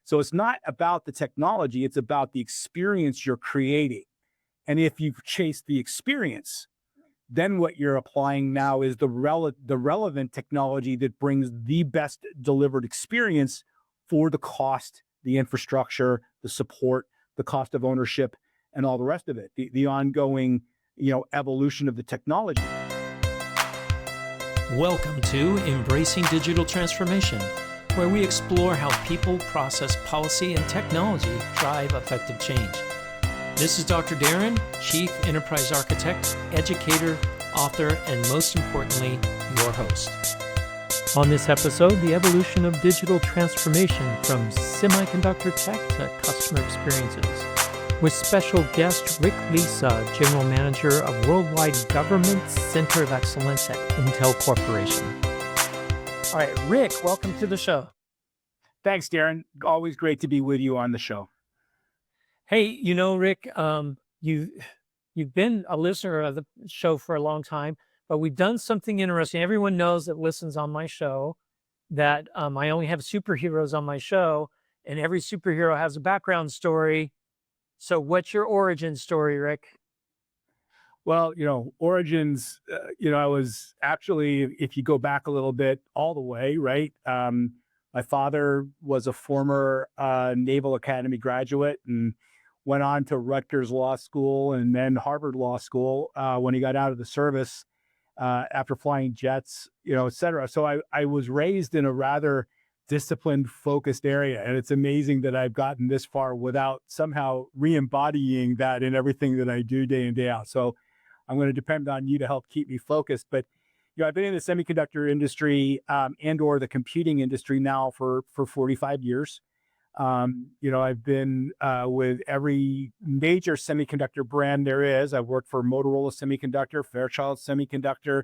So it's not about the technology, it's about the experience you're creating. And if you chase the experience, then what you're applying now is the relevant technology that brings the best delivered experience for the cost, the infrastructure, the support, the cost of ownership, and all the rest of it, the ongoing, evolution of the technology. Welcome to Embracing Digital Transformation, where we explore how people, process, policy, and technology drive effective change. This is Dr. Darren, Chief Enterprise Architect, Educator, Author, and most importantly, your host. On this episode, the evolution of digital transformation from semiconductor tech to customer experiences, with special guest Rick Lisa, General Manager of Worldwide Government Center of Excellence at Intel Corporation. All right, Rick, welcome to the show. Thanks, Darren. Always great to be with you on the show. Hey, Rick, you've been a listener of the show for a long time, but we've done something interesting. Everyone knows that listens on my show that I only have superheroes on my show, and every superhero has a background story. So what's your origin story, Rick? Well, origins, I was actually, if you go back a little bit, all the way, right? My father was a former Naval Academy graduate and went on to Rutgers Law School and then Harvard Law School when he got out of the service after flying jets, et cetera. So I was raised in a rather disciplined, focused area. And it's amazing that I've gotten this far without somehow re-embodying that in everything that I do day in, day out. So I'm going to depend on you to help keep me focused. But I've been in the semiconductor industry and or the computing industry now for 45 years. I've been with every major semiconductor brand there is. I've worked for Motorola Semiconductor, Fairchild Semiconductor,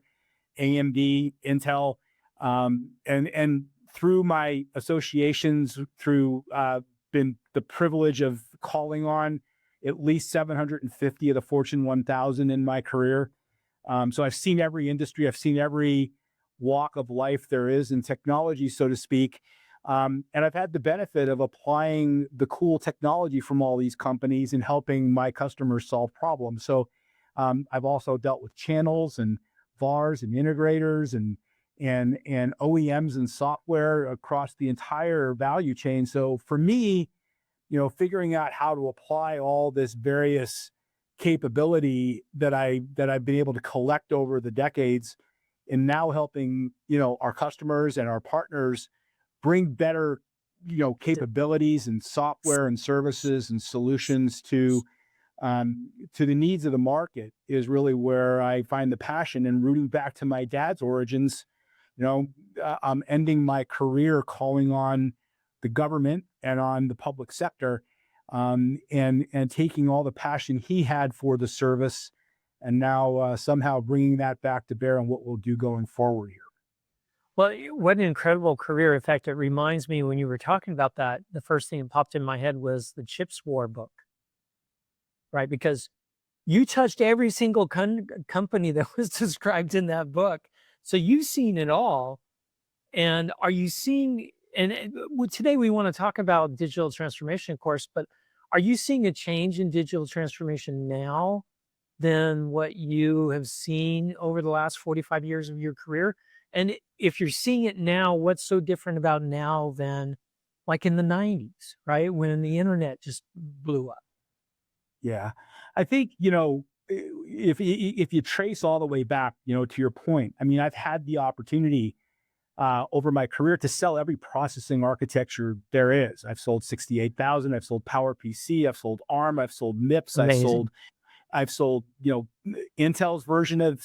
AMD, Intel, and through my associations, been the privilege of calling on at least 750 of the Fortune 1000 in my career. So I've seen every industry, I've seen every walk of life there is in technology, so to speak. And I've had the benefit of applying the cool technology from all these companies and helping my customers solve problems. So I've also dealt with channels and VARs and integrators and OEMs and software across the entire value chain. So for me, figuring out how to apply all this various capability that I've been able to collect over the decades, and now helping our customers and our partners bring better capabilities and software and services and solutions to the needs of the market is really where I find the passion. And rooting back to my dad's origins, I'm ending my career calling on the government and on the public sector, and taking all the passion he had for the service, and now somehow bringing that back to bear on what we'll do going forward here. Well, what an incredible career. In fact, it reminds me when you were talking about that, the first thing that popped in my head was the Chips War book, right? Because you touched every single company that was described in that book. So you've seen it all. And are you seeing, today we want to talk about digital transformation, of course, but are you seeing a change in digital transformation now than what you have seen over the last 45 years of your career? And if you're seeing it now, what's so different about now than like in the 90s, right? When the internet just blew up. Yeah, I think, if you trace all the way back, to your point, I mean, I've had the opportunity over my career to sell every processing architecture there is. I've sold 68,000, I've sold PowerPC, I've sold ARM, I've sold MIPS, Amazing. I've sold, Intel's version of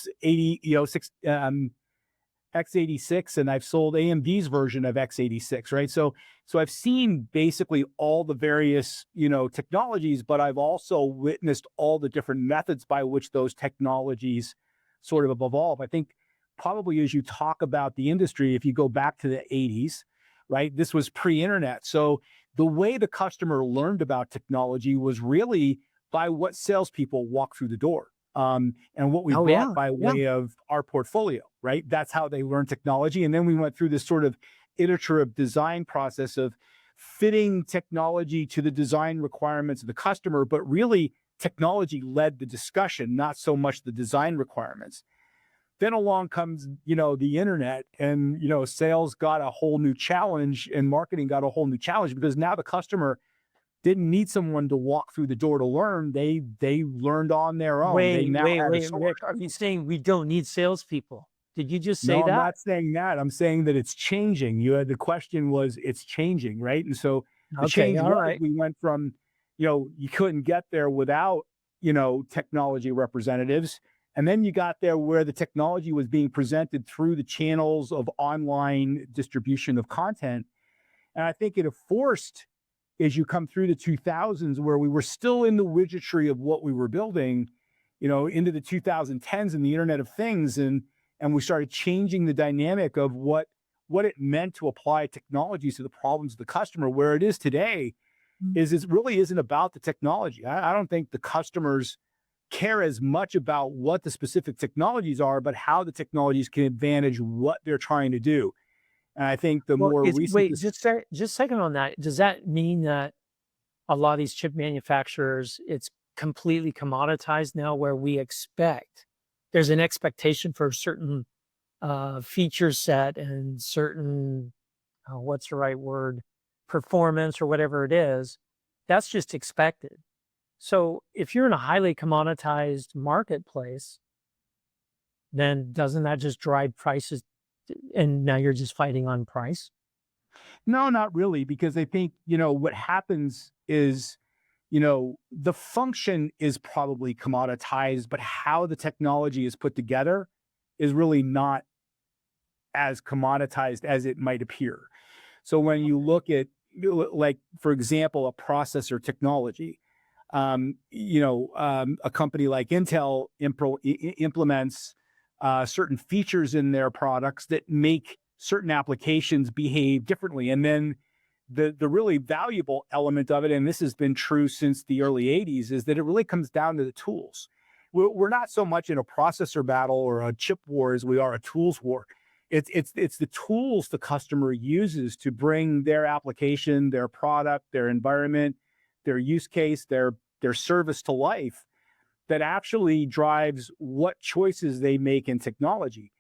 x86, and I've sold AMD's version of x86, right? So I've seen basically all the various, technologies, but I've also witnessed all the different methods by which those technologies sort of evolve. I think probably as you talk about the industry, if you go back to the 80s, right, this was pre-internet. So the way the customer learned about technology was really by what salespeople walked through the door. And what we brought by way of our portfolio, right? That's how they learned technology. And then we went through this sort of iterative design process of fitting technology to the design requirements of the customer, but really technology led the discussion, not so much the design requirements. Then along comes, the internet, and, sales got a whole new challenge and marketing got a whole new challenge, because now the customer didn't need someone to walk through the door to learn. They learned on their own. They Wait, now wait, had a wait, source. Rick, are you saying we don't need salespeople? Did you just say No, I'm that? not saying that. I'm saying that it's changing. The question was, it's changing, right? And so the Okay, change all was, right. we went from, you couldn't get there without, technology representatives. And then you got there where the technology was being presented through the channels of online distribution of content. And I think it forced, as you come through the 2000s, where we were still in the widgetry of what we were building, into the 2010s and the Internet of Things, and we started changing the dynamic of what it meant to apply technologies to the problems of the customer. Where it is today is it really isn't about the technology. I don't think the customers care as much about what the specific technologies are, but how the technologies can advantage what they're trying to do. And I think the Well, more it's recent, wait, just a second on that. Does that mean that a lot of these chip manufacturers, it's completely commoditized now, where there's an expectation for a certain feature set and certain, what's the right word, performance or whatever it is, that's just expected. So if you're in a highly commoditized marketplace, then doesn't that just drive prices, and now you're just fighting on price? no, not really, because I think, what happens is, the function is probably commoditized, but how the technology is put together is really not as commoditized as it might appear. So when you look at, like, for example, a processor technology, a company like Intel implements certain features in their products that make certain applications behave differently. And then the really valuable element of it, and this has been true since the early 80s, is that it really comes down to the tools. We're not so much in a processor battle or a chip war as we are a tools war. It's the tools the customer uses to bring their application, their product, their environment, their use case, their service to life, that actually drives what choices they make in technology.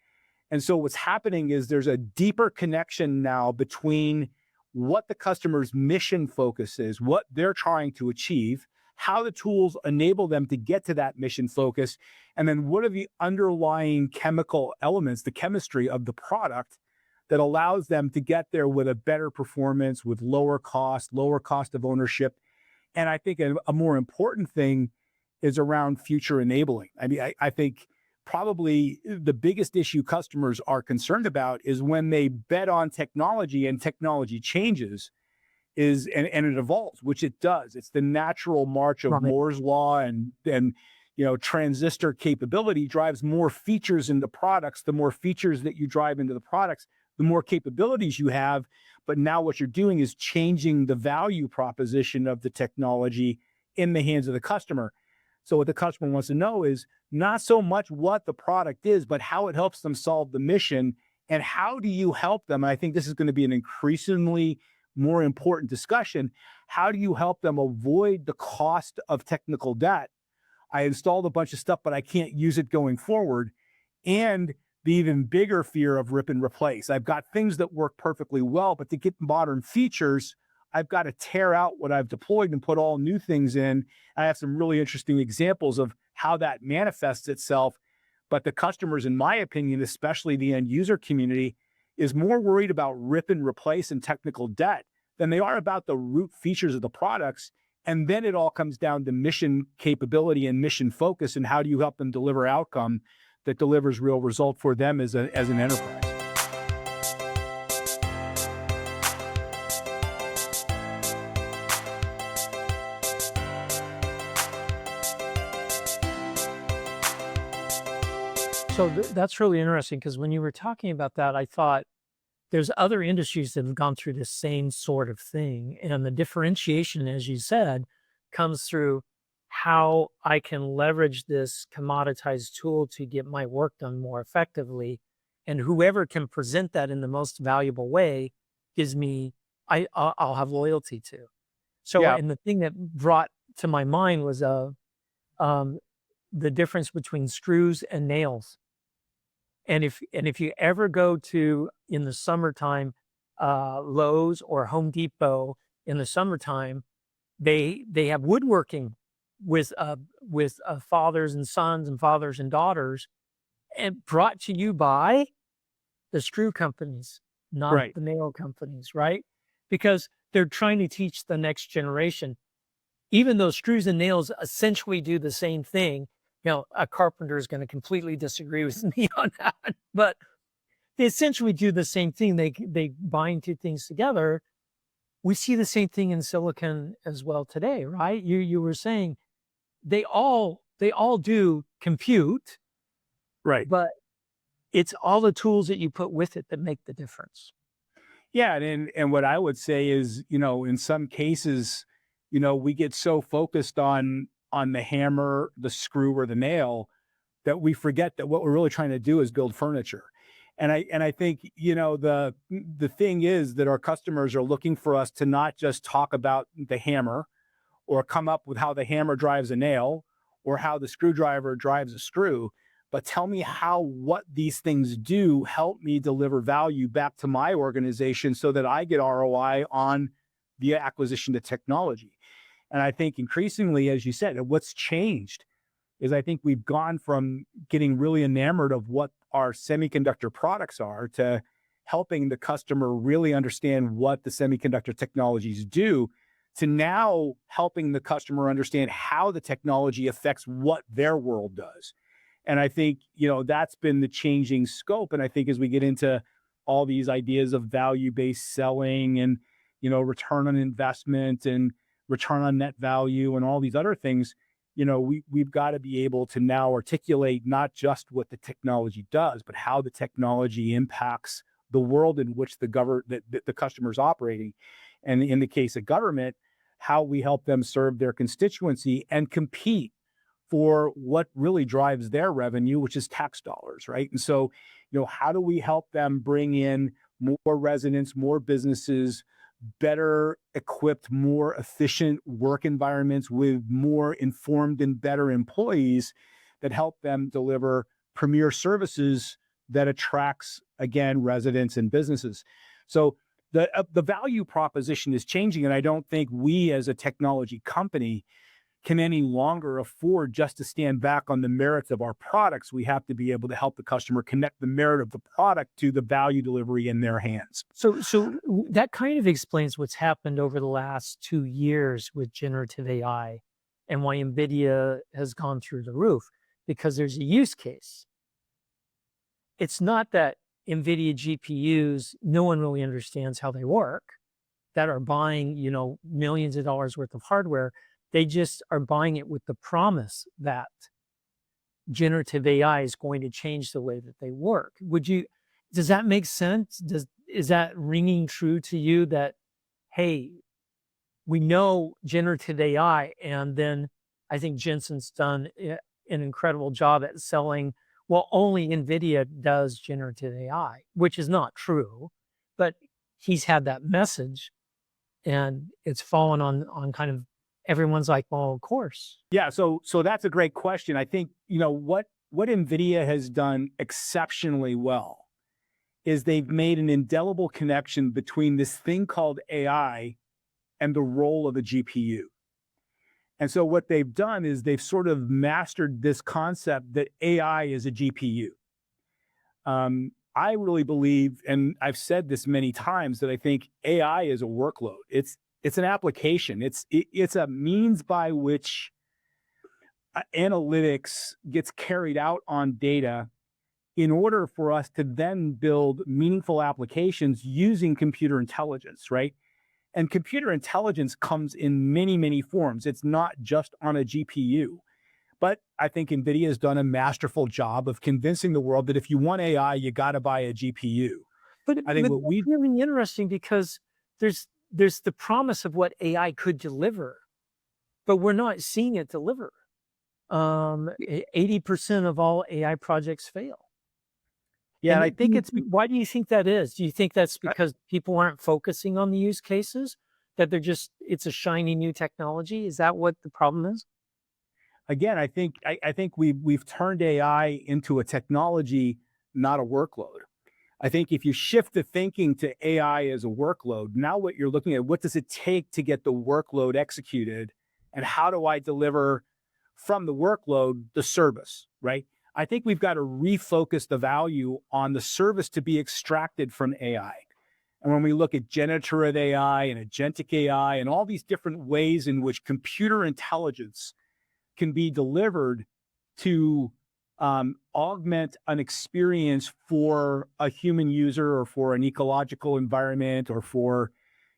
And so what's happening is there's a deeper connection now between what the customer's mission focus is, what they're trying to achieve, how the tools enable them to get to that mission focus, and then what are the underlying chemical elements, the chemistry of the product that allows them to get there with a better performance, with lower cost of ownership. And I think a more important thing is around future enabling. I mean, I think probably the biggest issue customers are concerned about is when they bet on technology and technology changes, and it evolves, which it does. It's the natural march of Right. Moore's law, and transistor capability drives more features into products. The more features that you drive into the products, the more capabilities you have. But now what you're doing is changing the value proposition of the technology in the hands of the customer. So what the customer wants to know is not so much what the product is, but how it helps them solve the mission, and how do you help them. And I think this is going to be an increasingly more important discussion. How do you help them avoid the cost of technical debt? I installed a bunch of stuff, but I can't use it going forward. And the even bigger fear of rip and replace. I've got things that work perfectly well, but to get modern features, I've got to tear out what I've deployed and put all new things in. I have some really interesting examples of how that manifests itself. But the customers, in my opinion, especially the end user community, is more worried about rip and replace and technical debt than they are about the root features of the products. And then it all comes down to mission capability and mission focus, and how do you help them deliver outcome that delivers real result for them as an enterprise. So that's really interesting, because when you were talking about that, I thought there's other industries that have gone through the same sort of thing. And the differentiation, as you said, comes through how I can leverage this commoditized tool to get my work done more effectively. And whoever can present that in the most valuable way gives me I'll have loyalty to. So, Yeah, and the thing that brought to my mind was um, the difference between screws and nails. And if you ever go to in the summertime, Lowe's or Home Depot in the summertime, they have woodworking with fathers and sons and fathers and daughters, and brought to you by the screw companies, not right. the nail companies, right? Because they're trying to teach the next generation, even though screws and nails essentially do the same thing. A carpenter is going to completely disagree with me on that, but they essentially do the same thing. They bind two things together. We see the same thing in silicon as well today, right? You were saying they all do compute, Right. but it's all the tools that you put with it that make the difference. Yeah, and what I would say is, in some cases, we get so focused on the hammer, the screw, or the nail that we forget that what we're really trying to do is build furniture. And I think, the thing is that our customers are looking for us to not just talk about the hammer or come up with how the hammer drives a nail or how the screwdriver drives a screw, but tell me how what these things do help me deliver value back to my organization so that I get ROI on the acquisition of technology. And I think increasingly, as you said, what's changed is I think we've gone from getting really enamored of what our semiconductor products are to helping the customer really understand what the semiconductor technologies do to now helping the customer understand how the technology affects what their world does. And I think, that's been the changing scope. And I think as we get into all these ideas of value-based selling and, return on investment and return on net value and all these other things, we've got to be able to now articulate not just what the technology does, but how the technology impacts the world in which the customer is operating. And in the case of government, how we help them serve their constituency and compete for what really drives their revenue, which is tax dollars, right? And so, how do we help them bring in more residents, more businesses, better equipped, more efficient work environments with more informed and better employees that help them deliver premier services that attracts, again, residents and businesses. So the value proposition is changing, and I don't think we as a technology company can any longer afford just to stand back on the merits of our products. We have to be able to help the customer connect the merit of the product to the value delivery in their hands. So that kind of explains what's happened over the last 2 years with generative AI and why NVIDIA has gone through the roof, because there's a use case. It's not that NVIDIA GPUs, no one really understands how they work, that are buying, millions of dollars worth of hardware. They just are buying it with the promise that generative AI is going to change the way that they work. Does that make sense? Is that ringing true to you that, hey, we know generative AI, and then I think Jensen's done an incredible job at selling, well, only NVIDIA does generative AI, which is not true, but he's had that message and it's fallen on kind of everyone's like, well, of course. Yeah, so that's a great question. I think, what NVIDIA has done exceptionally well is they've made an indelible connection between this thing called AI and the role of a GPU. And so what they've done is they've sort of mastered this concept that AI is a GPU. I really believe, and I've said this many times, that I think AI is a workload. It's an application. It's a means by which analytics gets carried out on data in order for us to then build meaningful applications using computer intelligence, right? And computer intelligence comes in many, many forms. It's not just on a GPU. But I think NVIDIA has done a masterful job of convincing the world that if you want AI, you got to buy a GPU. But I think but what that's we really interesting because there's the promise of what AI could deliver, but we're not seeing it deliver. 80% of all AI projects fail. Yeah, and And I think it's why do you think that is? Do you think that's I because people aren't focusing on the use cases? That they're just it's a shiny new technology? Is that what the problem is? again, I think we've turned AI into a technology, not a workload. I think if you shift the thinking to AI as a workload, now what you're looking at, what does it take to get the workload executed? And how do I deliver from the workload the service, right? I think we've got to refocus the value on the service to be extracted from AI. And when we look at generative AI and agentic AI and all these different ways in which computer intelligence can be delivered to augment an experience for a human user or for an ecological environment or for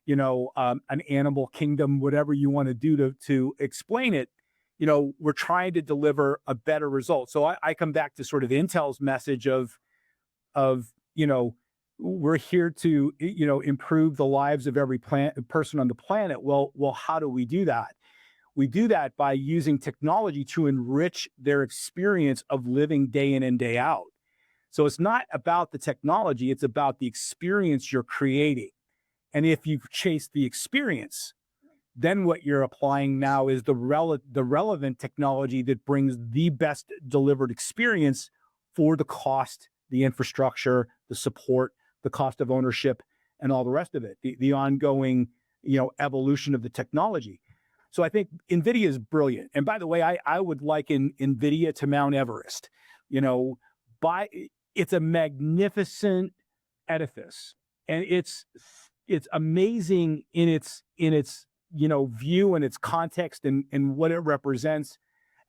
an animal kingdom, whatever you want to do to explain it. We're trying to deliver a better result. So I come back to sort of Intel's message of we're here to improve the lives of every person on the planet. Well, how do we do that? We do that by using technology to enrich their experience of living day in and day out. So it's not about the technology, it's about the experience you're creating. And if you chase the experience, then what you're applying now is the relevant technology that brings the best delivered experience for the cost, the infrastructure, the support, the cost of ownership, and all the rest of it, the ongoing evolution of the technology. So I think NVIDIA is brilliant. And by the way, I would liken NVIDIA to Mount Everest. You know, by it's a magnificent edifice, and it's amazing in its view and its context and what it represents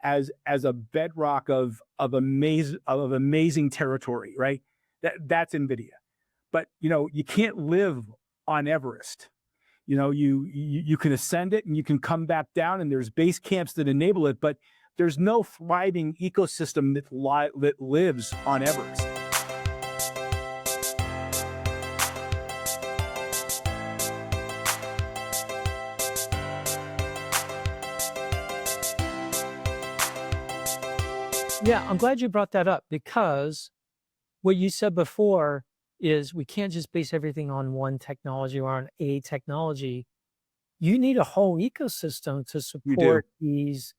as a bedrock of amazing territory, right? That's NVIDIA. But you can't live on Everest. You can ascend it and you can come back down, and there's base camps that enable it, but there's no thriving ecosystem that lives on Everest. Yeah, I'm glad you brought that up because what you said before is we can't just base everything on one technology or on a technology. You need a whole ecosystem to You do. support these,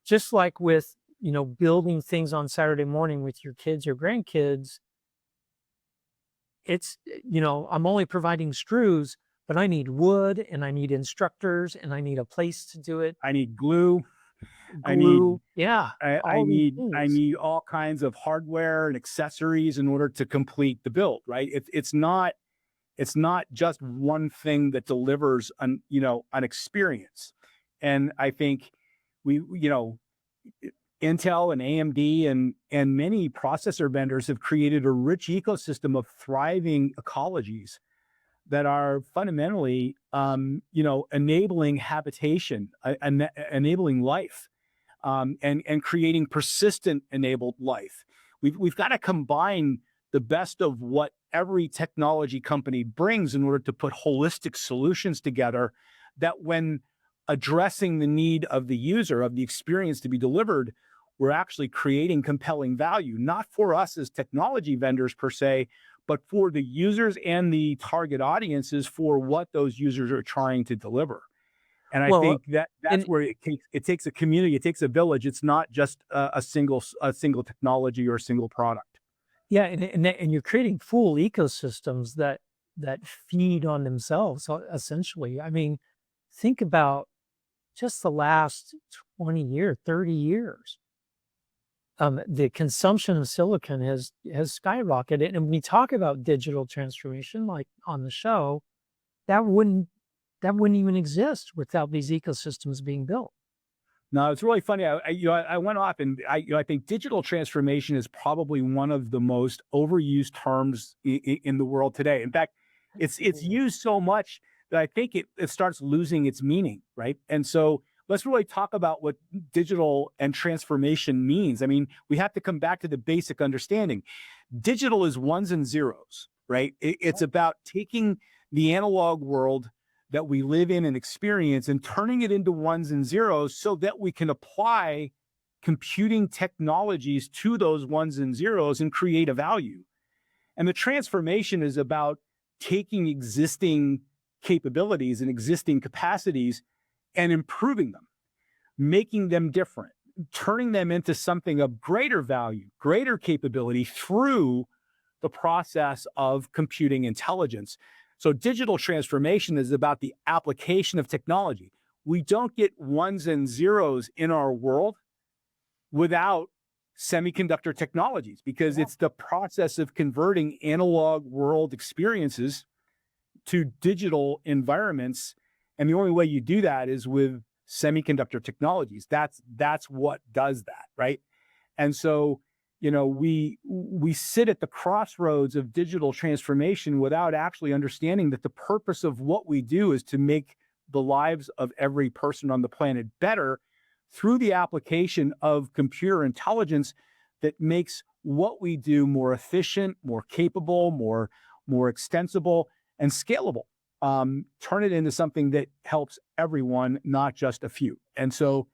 just like with, building things on Saturday morning with your kids or grandkids. It's, I'm only providing screws, but I need wood and I need instructors and I need a place to do it, I need glue. I need glue. Yeah, I all these need I things. need all kinds of hardware and accessories in order to complete the build, right? It's not just one thing that delivers an experience. And I think we Intel and AMD and many processor vendors have created a rich ecosystem of thriving ecologies that are fundamentally enabling habitation, enabling life, and creating persistent enabled life. We've got to combine the best of what every technology company brings in order to put holistic solutions together that when addressing the need of the user, of the experience to be delivered, we're actually creating compelling value, not for us as technology vendors per se, but for the users and the target audiences for what those users are trying to deliver. And I Well, think that that's and where it takes a community, it takes a village. It's not just a single technology or a single product. yeah, and you're creating full ecosystems that feed on themselves, so essentially. I mean, think about just the last 20 years, 30 years. The consumption of silicon has skyrocketed, and when we talk about digital transformation, like on the show, that wouldn't that wouldn't even exist without these ecosystems being built. No, it's really funny. I went off and I think digital transformation is probably one of the most overused terms in the world today. In fact, it's Absolutely. used so much that I think it starts losing its meaning, right? And so let's really talk about what digital and transformation means. I mean, we have to come back to the basic understanding. Digital is ones and zeros, right? It's about taking the analog world that we live in and experience and turning it into ones and zeros so that we can apply computing technologies to those ones and zeros and create a value. And the transformation is about taking existing capabilities and existing capacities and improving them, making them different, turning them into something of greater value, greater capability through the process of computing intelligence. So digital transformation is about the application of technology. We don't get ones and zeros in our world without semiconductor technologies, because it's the process of converting analog world experiences to digital environments. And the only way you do that is with semiconductor technologies. That's what does that, right? And so, we sit at the crossroads of digital transformation without actually understanding that the purpose of what we do is to make the lives of every person on the planet better through the application of computer intelligence that makes what we do more efficient, more capable, more extensible, and scalable. Turn it into something that helps everyone, not just a few. And so,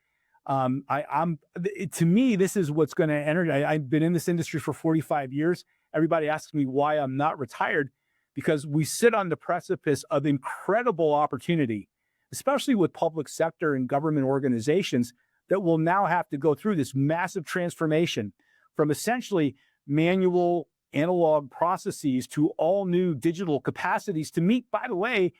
to me, this is what's going to energize. I've been in this industry for 45 years. Everybody asks me why I'm not retired, because we sit on the precipice of incredible opportunity, especially with public sector and government organizations that will now have to go through this massive transformation from essentially manual analog processes to all new digital capacities to meet, by the way,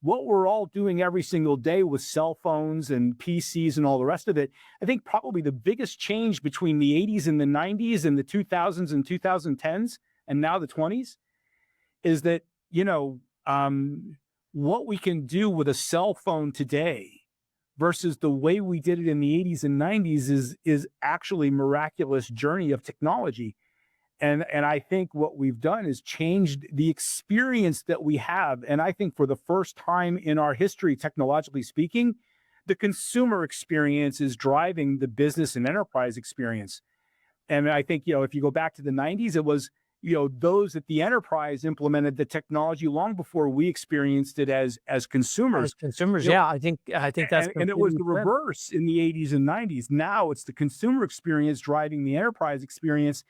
what we're all doing every single day with cell phones and PCs and all the rest of it. I think probably the biggest change between the 80s and the 90s and the 2000s and 2010s and now the 20s is that, what we can do with a cell phone today versus the way we did it in the 80s and 90s is actually miraculous journey of technology. And I think what we've done is changed the experience that we have. And I think for the first time in our history, technologically speaking, the consumer experience is driving the business and enterprise experience. And I think, if you go back to the 90s, it was, those at the enterprise implemented the technology long before we experienced it as consumers. As consumers, You know, yeah, I think that's and it was completely the flipped. reverse in the 80s and 90s. Now it's the consumer experience driving the enterprise experience.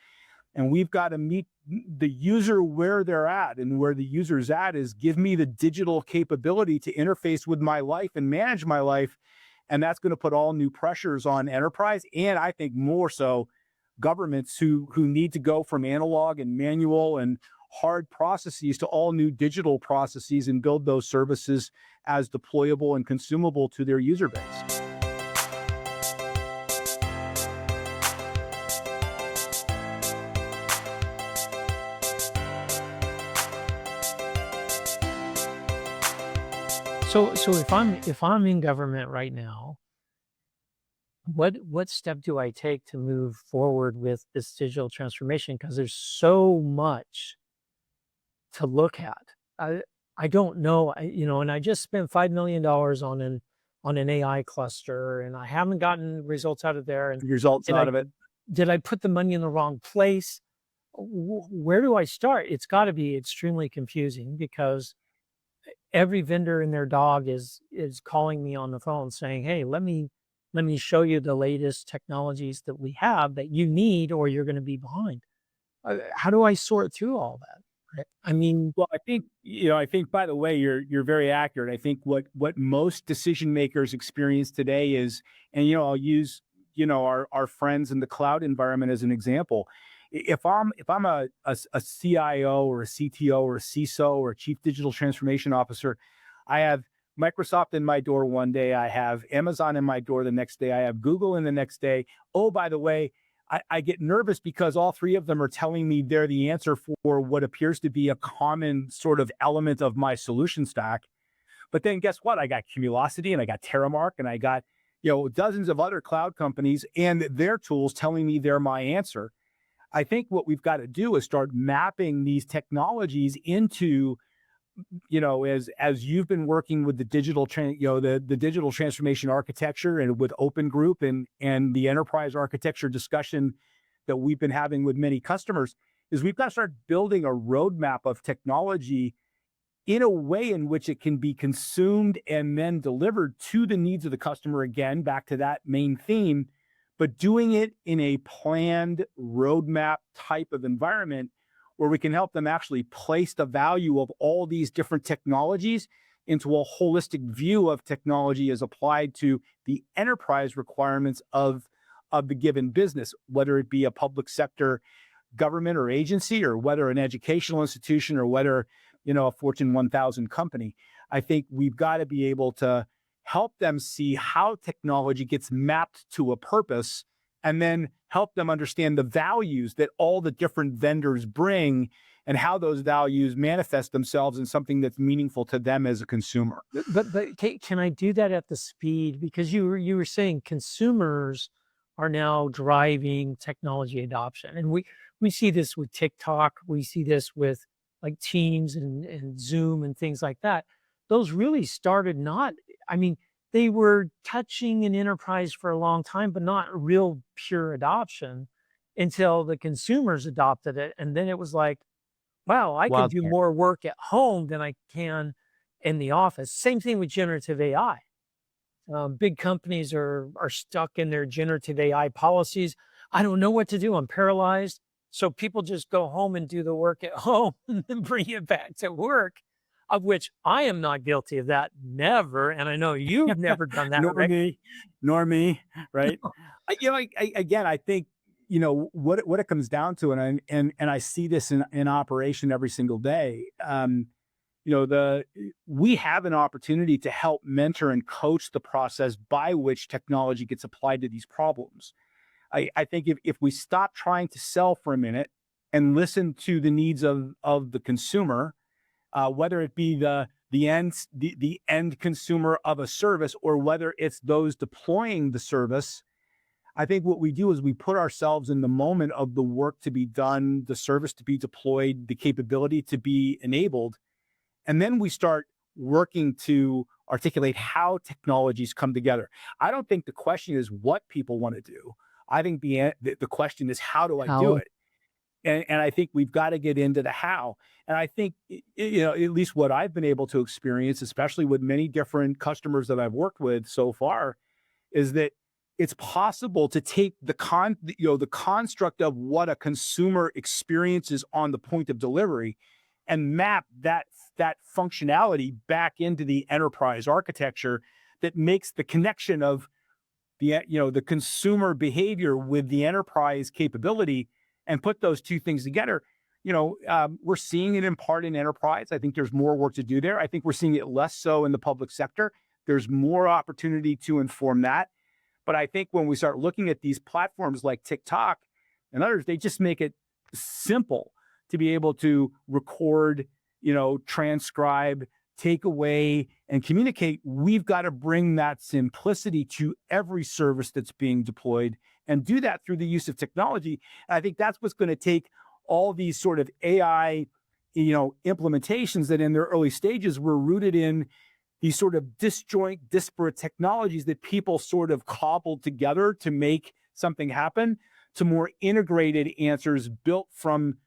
And we've got to meet the user where they're at, and where the user's at is give me the digital capability to interface with my life and manage my life. And that's going to put all new pressures on enterprise. And I think more so governments who need to go from analog and manual and hard processes to all new digital processes and build those services as deployable and consumable to their user base. So if I'm in government right now, what step do I take to move forward with this digital transformation? Because there's so much to look at. I don't know, and I just spent $5 million on an AI cluster, and I haven't gotten results out of there. And Results did out I of it. did I put the money in the wrong place? Where do I start? It's got to be extremely confusing, because every vendor and their dog is calling me on the phone saying, "Hey, let me show you the latest technologies that we have that you need, or you're going to be behind." How do I sort through all that? Right? I mean, Well, I think, by the way, you're very accurate. I think what most decision makers experience today is, and I'll use our friends in the cloud environment as an example. If I'm a CIO or a CTO or a CISO or a chief digital transformation officer, I have Microsoft in my door one day, I have Amazon in my door the next day, I have Google in the next day. Oh, by the way, I get nervous because all three of them are telling me they're the answer for what appears to be a common sort of element of my solution stack. But then guess what? I got Cumulocity and I got Terramark and I got, dozens of other cloud companies and their tools telling me they're my answer. I think what we've got to do is start mapping these technologies into, as you've been working with the the digital transformation architecture and with Open Group and the enterprise architecture discussion that we've been having with many customers, is we've got to start building a roadmap of technology in a way in which it can be consumed and then delivered to the needs of the customer, again, back to that main theme, but doing it in a planned roadmap type of environment where we can help them actually place the value of all these different technologies into a holistic view of technology as applied to the enterprise requirements of the given business, whether it be a public sector government or agency, or whether an educational institution, or whether, a Fortune 1000 company. I think we've got to be able to help them see how technology gets mapped to a purpose, and then help them understand the values that all the different vendors bring, and how those values manifest themselves in something that's meaningful to them as a consumer. But can I do that at the speed? Because you were saying consumers are now driving technology adoption, and we see this with TikTok, we see this with like Teams and Zoom and things like that. Those really started not. I mean, they were touching an enterprise for a long time, but not real pure adoption until the consumers adopted it, and then it was like, wow, I can do Wildfire. more work at home than I can in the office. Same thing with generative AI. Big companies are stuck in their generative AI policies. I don't know what to do. I'm paralyzed. So people just go home and do the work at home and then bring it back to work, of which I am not guilty of that. Never. And I know you've never done that, nor Rick. me, nor me, right? Again, I think what it comes down to, and I see this in operation every single day. We have an opportunity to help mentor and coach the process by which technology gets applied to these problems. I think if we stop trying to sell for a minute and listen to the needs of the consumer, whether it be the end consumer of a service, or whether it's those deploying the service, I think what we do is we put ourselves in the moment of the work to be done, the service to be deployed, the capability to be enabled. And then we start working to articulate how technologies come together. I don't think the question is what people want to do. I think the question is, how do I do How? it? And I think we've got to get into the how. And I think, at least what I've been able to experience, especially with many different customers that I've worked with so far, is that it's possible to take the construct of what a consumer experiences on the point of delivery, and map that functionality back into the enterprise architecture that makes the connection of the consumer behavior with the enterprise capability, and put those two things together. We're seeing it in part in enterprise. I think there's more work to do there. I think we're seeing it less so in the public sector. There's more opportunity to inform that. But I think when we start looking at these platforms like TikTok and others, they just make it simple to be able to record, transcribe, take away, and communicate. We've got to bring that simplicity to every service that's being deployed, and do that through the use of technology. And I think that's what's going to take all these sort of AI, implementations that in their early stages were rooted in these sort of disparate technologies that people sort of cobbled together to make something happen, to more integrated answers built from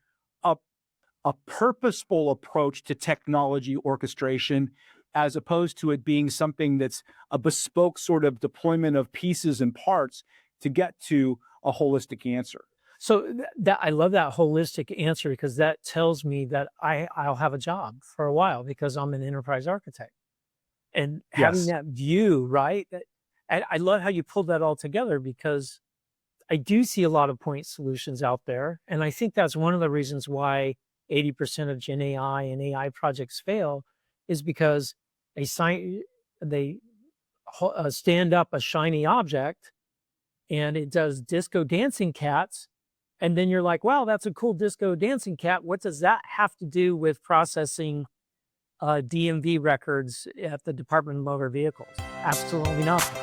a purposeful approach to technology orchestration, as opposed to it being something that's a bespoke sort of deployment of pieces and parts to get to a holistic answer. So that I love that holistic answer, because that tells me that I'll have a job for a while because I'm an enterprise architect. And having Yes. that view, right? And I love how you pulled that all together, because I do see a lot of point solutions out there. And I think that's one of the reasons why 80% of Gen AI and AI projects fail, is because they stand up a shiny object and it does disco dancing cats. And then you're like, wow, that's a cool disco dancing cat. What does that have to do with processing DMV records at the Department of Motor Vehicles? Absolutely nothing.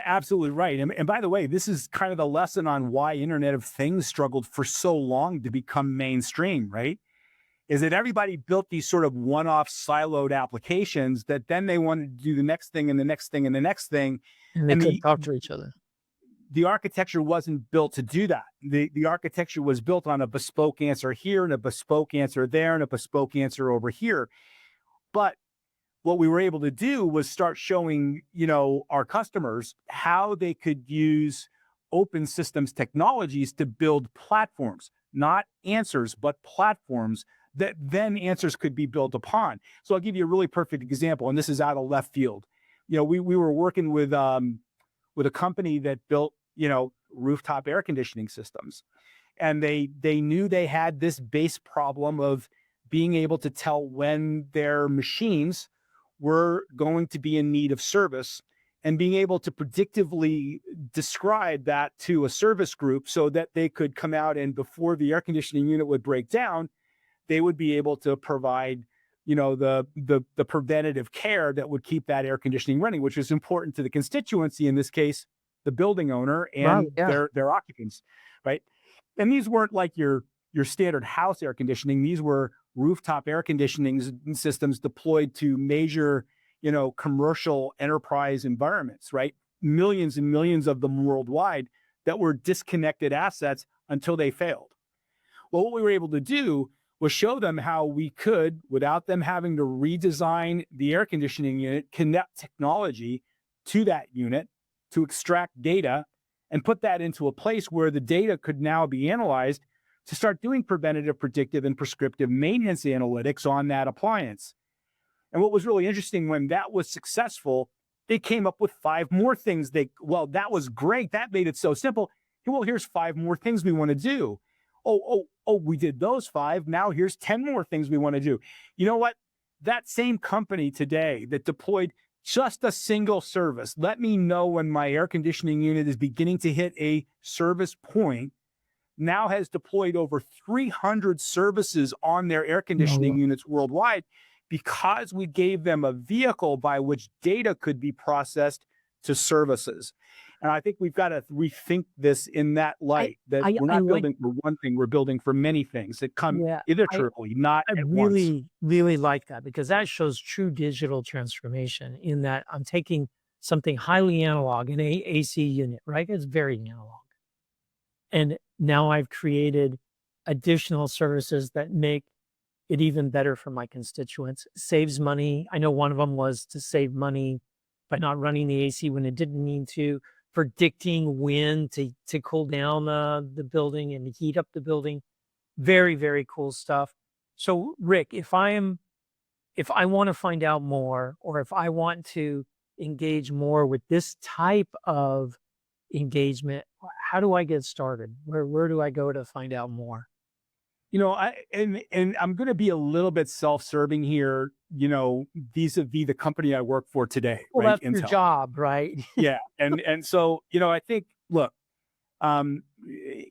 Absolutely right. And by the way, this is kind of the lesson on why Internet of Things struggled for so long to become mainstream, right? Is that everybody built these sort of one-off siloed applications that then they wanted to do the next thing and the next thing and the next thing. And they And couldn't talk to each other. the architecture wasn't built to do that. The architecture was built on a bespoke answer here and a bespoke answer there and a bespoke answer over here. But what we were able to do was start showing, our customers how they could use open systems technologies to build platforms, not answers, but platforms that then answers could be built upon. So I'll give you a really perfect example, and this is out of left field. We were working with a company that built, rooftop air conditioning systems. And they knew they had this base problem of being able to tell when their machines were going to be in need of service and being able to predictively describe that to a service group so that they could come out and before the air conditioning unit would break down, they would be able to provide the preventative care that would keep that air conditioning running, which is important to the constituency, in this case the building owner Right. and Yeah. their occupants, right? And these weren't like your standard house air conditioning. These were rooftop air conditioning systems deployed to major, commercial enterprise environments, right? Millions and millions of them worldwide that were disconnected assets until they failed. Well, what we were able to do was show them how we could, without them having to redesign the air conditioning unit, connect technology to that unit to extract data and put that into a place where the data could now be analyzed to start doing preventative, predictive, and prescriptive maintenance analytics on that appliance. And what was really interesting, when that was successful, they came up with 5 more things. That was great. That made it so simple. Well, here's 5 more things we want to do. Oh, we did those 5. Now here's 10 more things we want to do. You know what? That same company today that deployed just a single service, let me know when my air conditioning unit is beginning to hit a service point, now has deployed over 300 services on their air conditioning No. units worldwide because we gave them a vehicle by which data could be processed to services. And I think we've got to rethink this in that I light, that we're I not like. building for one thing, we're building for many things that come Yeah. I iteratively, not I at once. really, really like that because that shows true digital transformation in that I'm taking something highly analog, an AC unit, right? It's very analog. And now I've created additional services that make it even better for my constituents, saves money. I know one of them was to save money by not running the AC when it didn't need to, predicting when to cool down the building and heat up the building. Very, very cool stuff. So, Rick, if I want to find out more, or if I want to engage more with this type of engagement, how do I get started? Where do I go to find out more? And I'm going to be a little bit self-serving here, vis-a-vis the company I work for today, Well, right? that's your Intel. job, right? Yeah. And so, I think, look, um,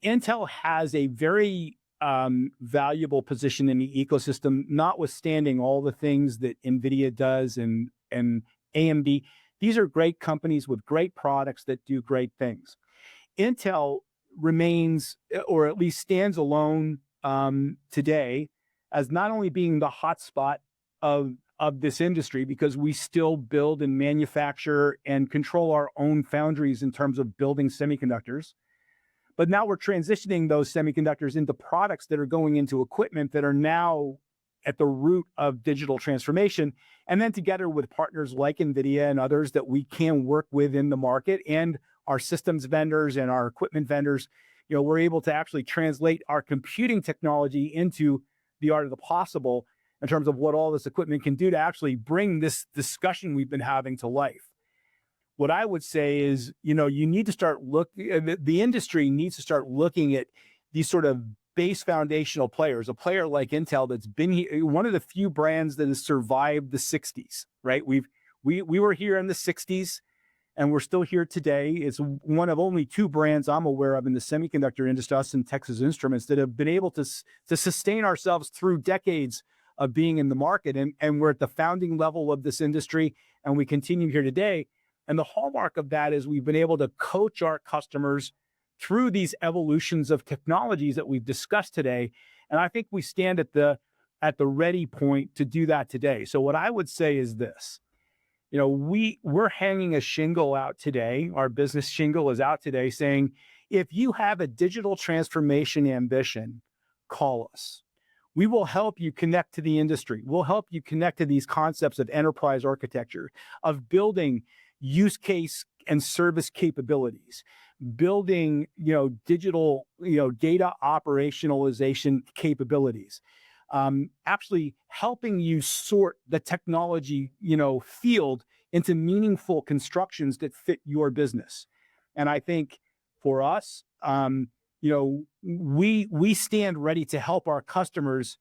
Intel has a very valuable position in the ecosystem, notwithstanding all the things that NVIDIA does and AMD. These are great companies with great products that do great things. Intel remains, or at least stands alone today, as not only being the hotspot of this industry, because we still build and manufacture and control our own foundries in terms of building semiconductors. But now we're transitioning those semiconductors into products that are going into equipment that are now at the root of digital transformation. And then together with partners like NVIDIA and others that we can work with in the market, and our systems vendors and our equipment vendors, we're able to actually translate our computing technology into the art of the possible in terms of what all this equipment can do to actually bring this discussion we've been having to life. What I would say is, you need to start the industry needs to start looking at these sort of base foundational players, a player like Intel that's been here, one of the few brands that has survived the 60s, right? We were here in the 60s and we're still here today. It's one of only 2 brands I'm aware of in the semiconductor industry, us and Texas Instruments, that have been able to sustain ourselves through decades of being in the market. And we're at the founding level of this industry, and we continue here today. And the hallmark of that is we've been able to coach our customers through these evolutions of technologies that we've discussed today. And I think we stand at the ready point to do that today. So what I would say is this: we're hanging a shingle out today. Our business shingle is out today saying, if you have a digital transformation ambition, call us. We will help you connect to the industry. We'll help you connect to these concepts of enterprise architecture, of building use case and service capabilities, building, digital, data operationalization capabilities, actually helping you sort the technology, field into meaningful constructions that fit your business. And I think for us, we stand ready to help our customers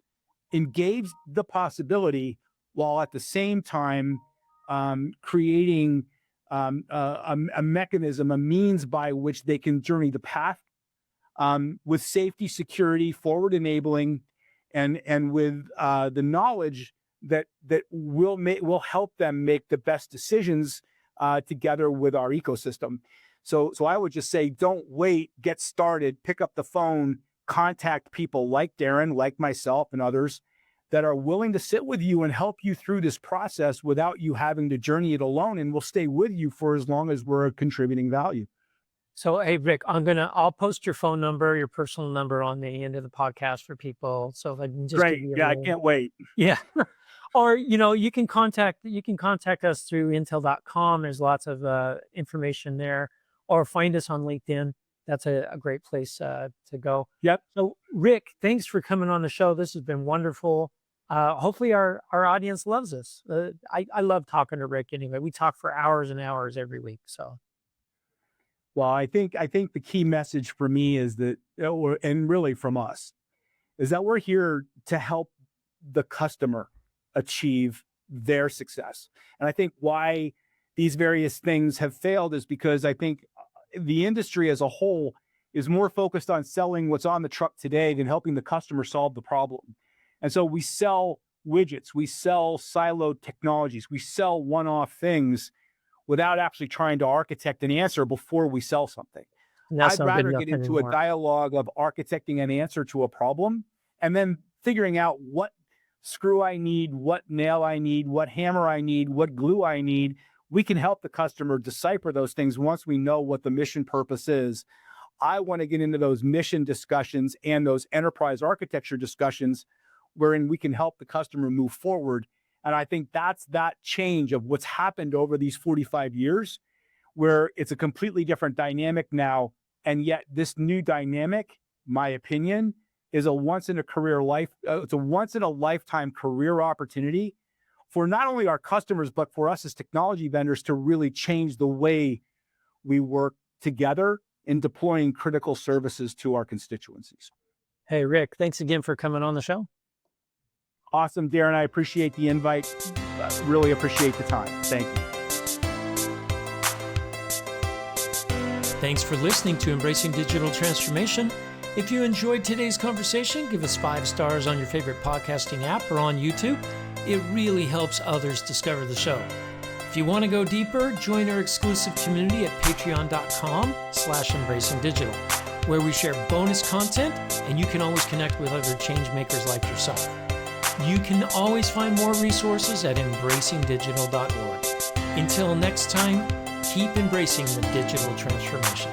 engage the possibility while at the same time creating a mechanism, a means by which they can journey the path with safety, security, forward enabling, and with the knowledge that will help them make the best decisions together with our ecosystem. So I would just say, don't wait, get started, pick up the phone, contact people like Darren, like myself and others that are willing to sit with you and help you through this process without you having to journey it alone, and we'll stay with you for as long as we're contributing value. So, hey, Rick, I'll post your phone number, your personal number on the end of the podcast for people. So if I can just Great. Yeah, I can't wait. Yeah. Or, you can contact us through intel.com. There's lots of information there, or find us on LinkedIn. That's a great place to go. Yep. So Rick, thanks for coming on the show. This has been wonderful. Hopefully our audience loves this. I love talking to Rick anyway. We talk for hours and hours every week. So. Well, I think the key message for me is that, and really from us, is that we're here to help the customer achieve their success. And I think why these various things have failed is because I think the industry as a whole is more focused on selling what's on the truck today than helping the customer solve the problem. And so we sell widgets, we sell siloed technologies, we sell one-off things without actually trying to architect an answer before we sell something. I'd rather get into a dialogue of architecting an answer to a problem and then figuring out what screw I need, what nail I need, what hammer I need, what glue I need. We can help the customer decipher those things once we know what the mission purpose is. I want to get into those mission discussions and those enterprise architecture discussions wherein we can help the customer move forward. And I think that's that change of what's happened over these 45 years, where it's a completely different dynamic now. And yet this new dynamic, my opinion, is it's a once in a lifetime career opportunity for not only our customers, but for us as technology vendors to really change the way we work together in deploying critical services to our constituencies. Hey, Rick, thanks again for coming on the show. Awesome, Darren. I appreciate the invite. Really appreciate the time. Thank you. Thanks for listening to Embracing Digital Transformation. If you enjoyed today's conversation, give us 5 stars on your favorite podcasting app or on YouTube. It really helps others discover the show. If you want to go deeper, join our exclusive community at patreon.com/embracingdigital, where we share bonus content and you can always connect with other change makers like yourself. You can always find more resources at embracingdigital.org. Until next time, keep embracing the digital transformation.